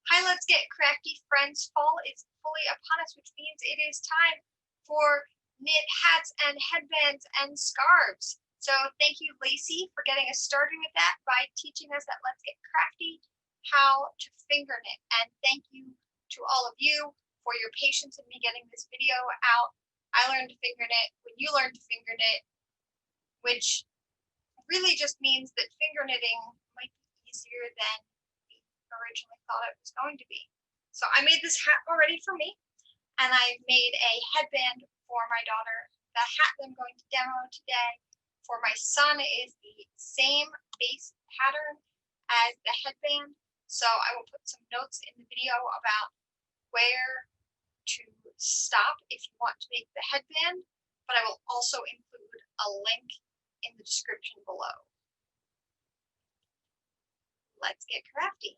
Hi, Let's Get Crafty friends. Fall is fully upon us, which means it is time for knit hats and headbands and scarves. So thank you, Lacey, for getting us started with that by teaching us at Let's Get Crafty how to finger knit. And thank you to all of you for your patience in me getting this video out. I learned to finger knit when you learned to finger knit, which really just means that finger knitting might be easier than originally thought it was going to be. So I made this hat already for me, and I made a headband for my daughter. The hat that I'm going to demo today for my son is the same base pattern as the headband. So I will put some notes in the video about where to stop if you want to make the headband, but I will also include a link in the description below. Let's get crafty.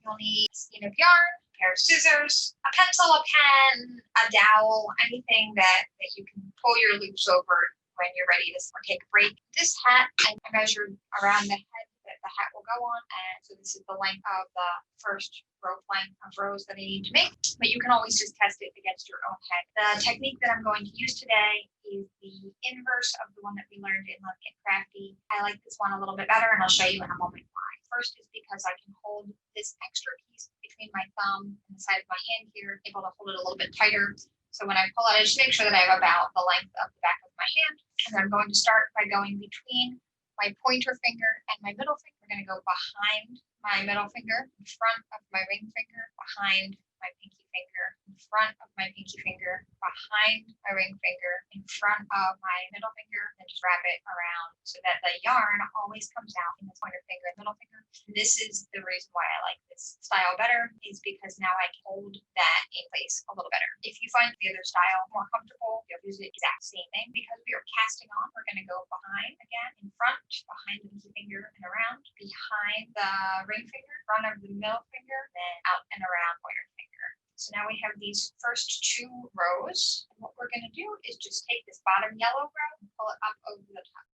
You'll need a skein of yarn, a pair of scissors, a pencil, a pen, a dowel, anything that you can pull your loops over when you're ready to take a break. This hat, I measured around the head that the hat will go on, and so this is the length of the first row length of rows that I need to make, but you can always just test it against your own head. The technique that I'm going to use today is the inverse of the one that we learned in Let's Get Crafty. I like this one a little bit better, and I'll show you in a moment why. First is because I can hold this extra piece between my thumb and the side of my hand here, able to hold it a little bit tighter. So when I pull it, I just make sure that I have about the length of the back of my hand. And I'm going to start by going between my pointer finger and my middle finger. We're going to go behind my middle finger, in front of my ring finger, behind my pinky finger, in front of my pinky finger, behind my ring finger, in front of my middle finger, and just wrap it around so that the yarn always comes out in the pointer finger and middle finger. And this is the reason why I like this style better, is because now I can hold that in place a little better. If you find the other style more comfortable, you'll use the exact same thing. Because we are casting on, we're going to go behind again, in front, behind the pinky finger and around, behind the ring finger, front of the middle finger, then out and around pointer finger. So now we have these first two rows. And what we're going to do is just take this bottom yellow row and pull it up over the top.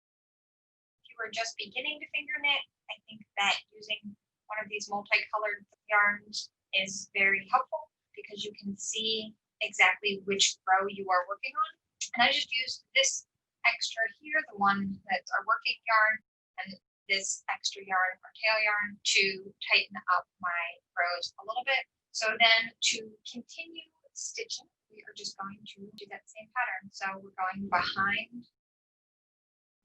If you were just beginning to finger knit, I think that using one of these multicolored yarns is very helpful because you can see exactly which row you are working on. And I just used this extra here, the one that's our working yarn, and this extra yarn or tail yarn to tighten up my rows a little bit. So then to continue stitching, we are just going to do that same pattern. So we're going behind,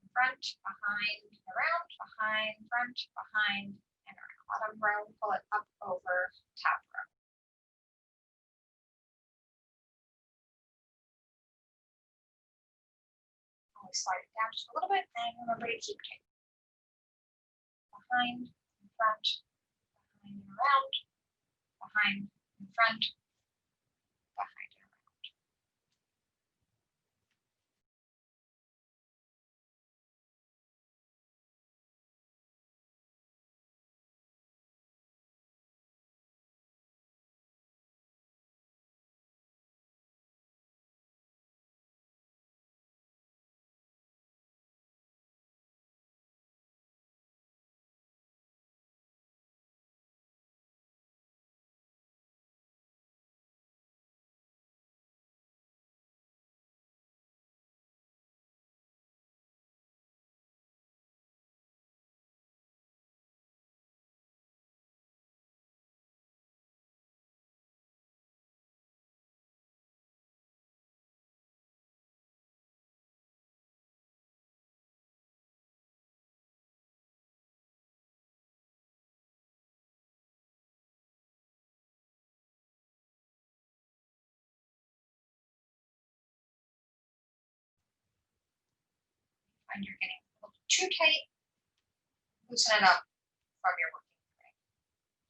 front, behind, around, behind, front, behind, and around. Bottom row, pull it up over top row. Always slide it down just a little bit, and remember to keep tight. Behind, in front, behind and around, behind, in front, behind and around. When you're getting a little too tight, loosen it up from your working thread.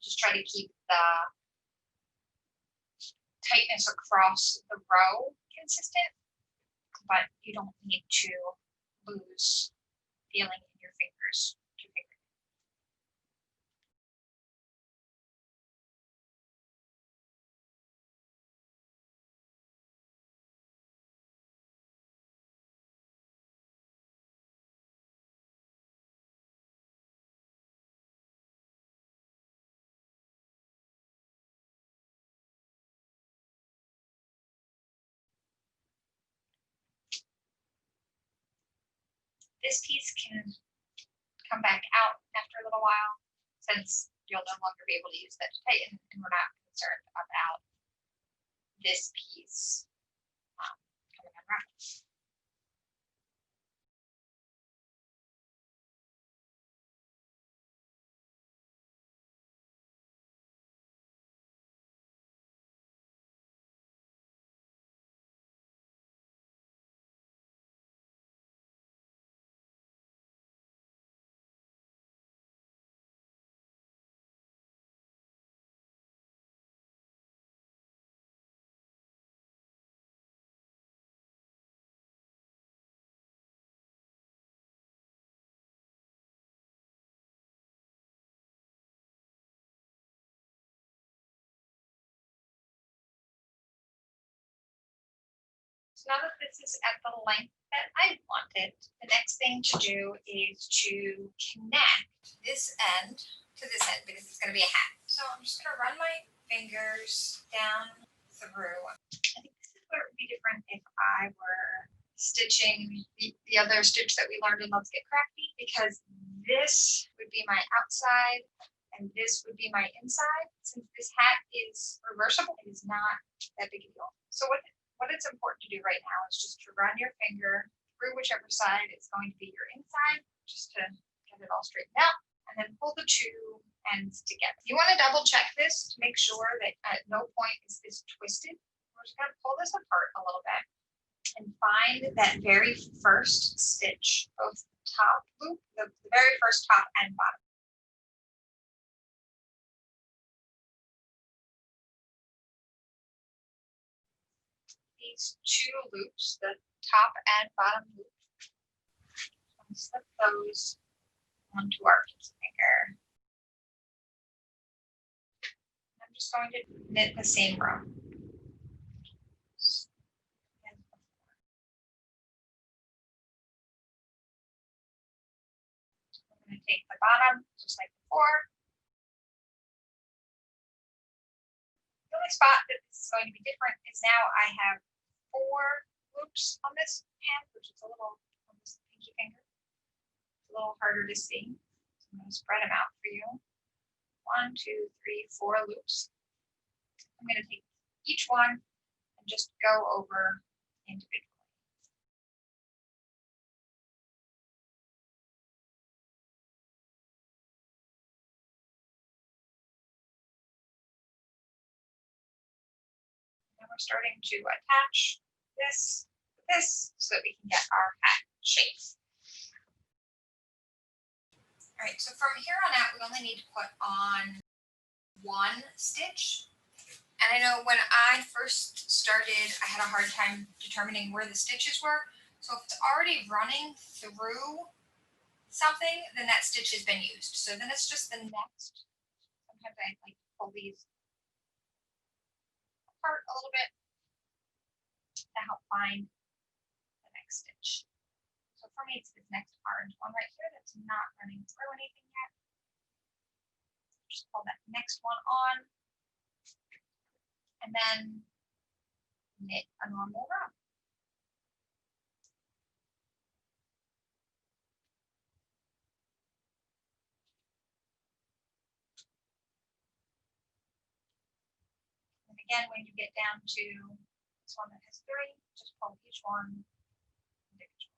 Just try to keep the tightness across the row consistent, but you don't need to lose feeling in your fingers. This piece can come back out after a little while, since you'll no longer be able to use that to tighten, and we're not concerned about this piece coming unwrapped. So now that this is at the length that I wanted, the next thing to do is to connect this end to this end, because it's going to be a hat. So I'm just going to run my fingers down through. I think this is where it would be different if I were stitching the other stitch that we learned in Let's Get Crafty, because this would be my outside and this would be my inside. Since this hat is reversible, it is not that big a deal. So what it's important to do right now is just to run your finger through whichever side is going to be your inside, just to get it all straightened out, and then pull the two ends together. You want to double check this to make sure that at no point is this twisted. We're just going to pull this apart a little bit and find that very first stitch, both the top loop, the very first top and bottom. These two loops, the top and bottom loop, slip those onto our piece of finger. I'm just going to knit the same row. I'm going to take the bottom, just like before. The only spot that this is going to be different is now I have 4 loops on this hand, which is a little on this pinky finger. It's a little harder to see. So I'm going to spread them out for you. 1, 2, 3, 4 loops. I'm going to take each one and just go over individually. And we're starting to attach this with this so that we can get our hat shape. All right, so from here on out, we only need to put on 1 stitch. And I know when I first started, I had a hard time determining where the stitches were. So if it's already running through something, then that stitch has been used. So then it's just the next. Sometimes I like to pull these apart a little bit to help find the next stitch. So for me, it's this next orange one right here that's not running through anything yet. Just pull that next one on, and then knit a normal row. And again, when you get down to this one that has 3, just pull each one individually.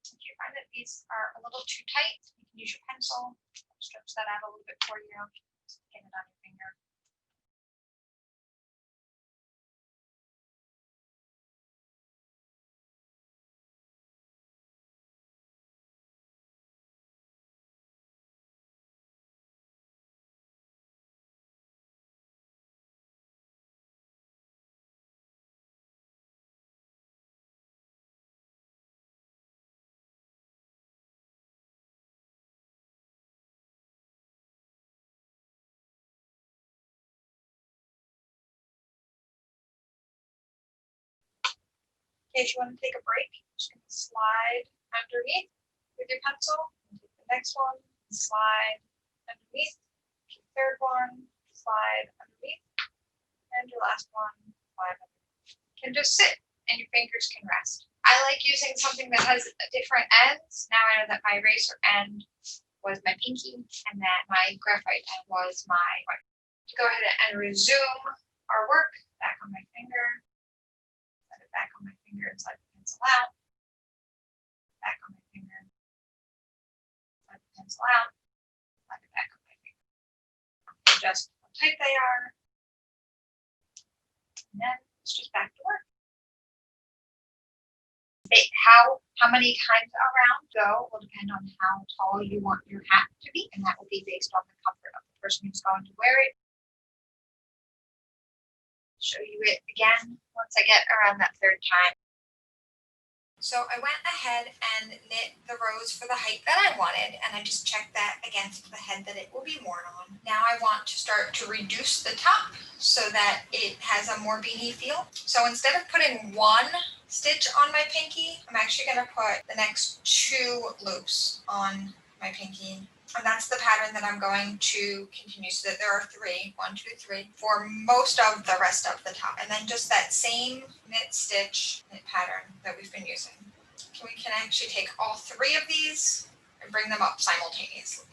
If you find that these are a little too tight, you can use your pencil, stretch that out a little bit for you, just get it on your finger. If you want to take a break, just going to slide underneath with your pencil. Take the next one, slide underneath. The third one, slide underneath. And your last one, slide underneath. You can just sit and your fingers can rest. I like using something that has different ends. Now I know that my eraser end was my pinky and that my graphite end was my right. To go ahead and resume our work, back on my finger. Set it back on my finger and slide the pencil out. Back on my finger. Slide the pencil out. Slide it back on my finger. Adjust how tight they are. And then it's just back to work. How many times around go will depend on how tall you want your hat to be, and that will be based on the comfort of the person who's going to wear it. Show you it again once I get around that third time. So I went ahead and knit the rows for the height that I wanted, and I just checked that against the head that it will be worn on. Now I want to start to reduce the top so that it has a more beanie feel. So instead of putting one stitch on my pinky, I'm actually going to put the next 2 loops on my pinky. And that's the pattern that I'm going to continue, so that there are 3, 1, 2, 3, for most of the rest of the top. And then just that same knit stitch knit pattern that we've been using. So we can actually take all 3 of these and bring them up simultaneously.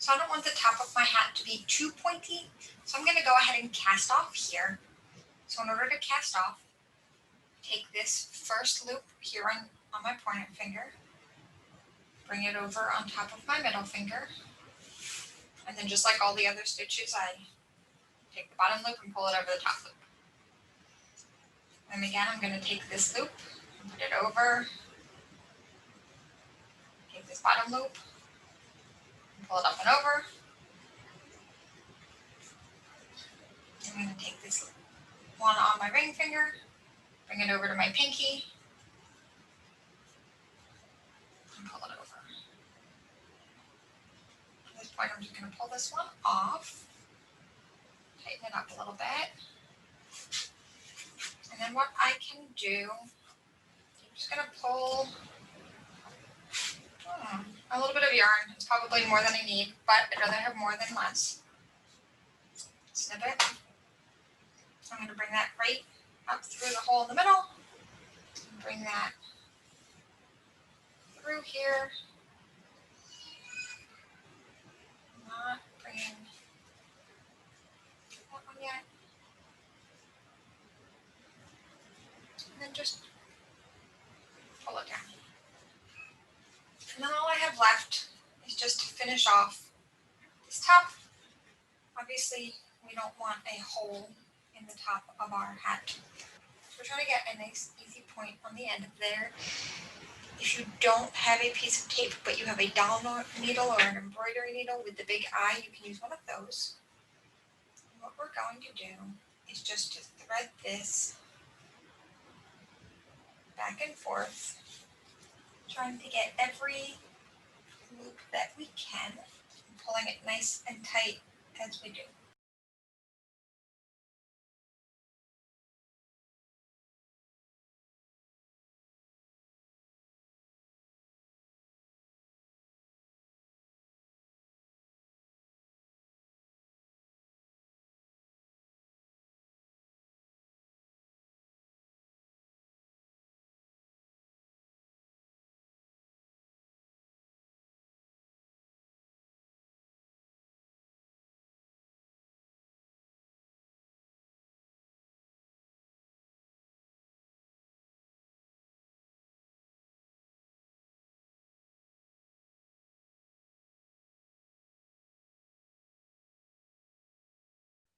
So I don't want the top of my hat to be too pointy, so I'm going to go ahead and cast off here. So in order to cast off, take this first loop here on my pointer finger, bring it over on top of my middle finger, and then just like all the other stitches, I take the bottom loop and pull it over the top loop. And again, I'm going to take this loop and put it over, take this bottom loop, and pull it up and over. I'm going to take this one on my ring finger, bring it over to my pinky, and pull it over. At this point, I'm just going to pull this one off, tighten it up a little bit. And then what I can do, I'm just going to pull a little bit of yarn. It's probably more than I need, but I'd rather have more than less. Snip it. I'm going to bring that right up through the hole in the middle. Bring that through here. Not bringing that one yet. And then just pull it down. And then all I have left is just to finish off this top. Obviously, we don't want a hole in the top of our hat. So we're trying to get a nice easy point on the end of there. If you don't have a piece of tape, but you have a doll needle or an embroidery needle with the big eye, you can use one of those. And what we're going to do is just to thread this back and forth, trying to get every loop that we can, pulling it nice and tight as we do.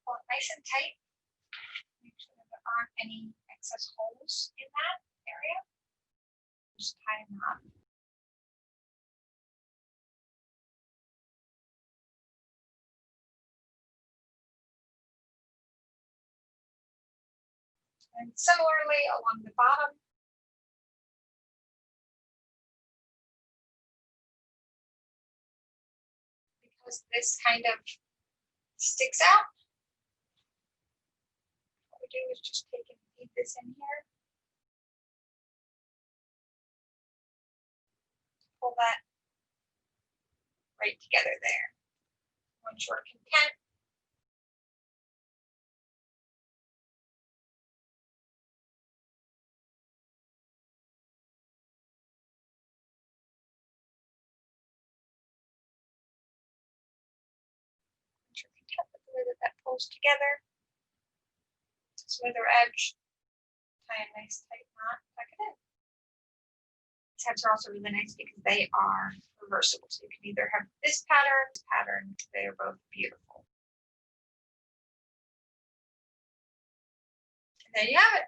Pull it nice and tight. Make sure that there aren't any excess holes in that area. Just tie a knot. And similarly along the bottom. Because this kind of sticks out, what we do is just take and feed this in here. Pull that right together there. Once you're content, with the way that that pulls together, smoother edge, tie a nice tight knot, tuck it in. These heads are also really nice because they are reversible. So you can either have this pattern, they are both beautiful. And there you have it,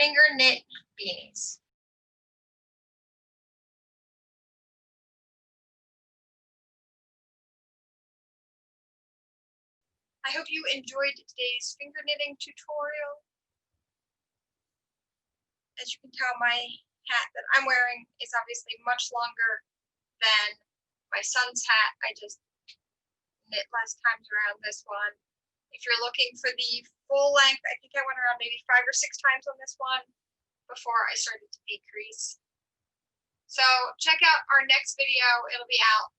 finger knit beanies. I hope you enjoyed today's finger knitting tutorial. As you can tell, my hat that I'm wearing is obviously much longer than my son's hat. I just knit less times around this one. If you're looking for the full length, I think I went around maybe 5 or 6 times on this one before I started to decrease. So check out our next video. It'll be out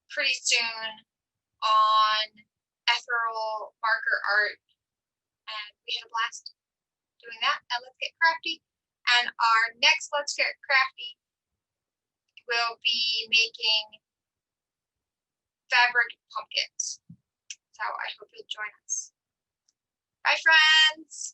pretty soon on ethereal marker art, and we had a blast doing that at Let's Get Crafty. And our next Let's Get Crafty will be making fabric pumpkins. So I hope you'll join us. Bye, friends.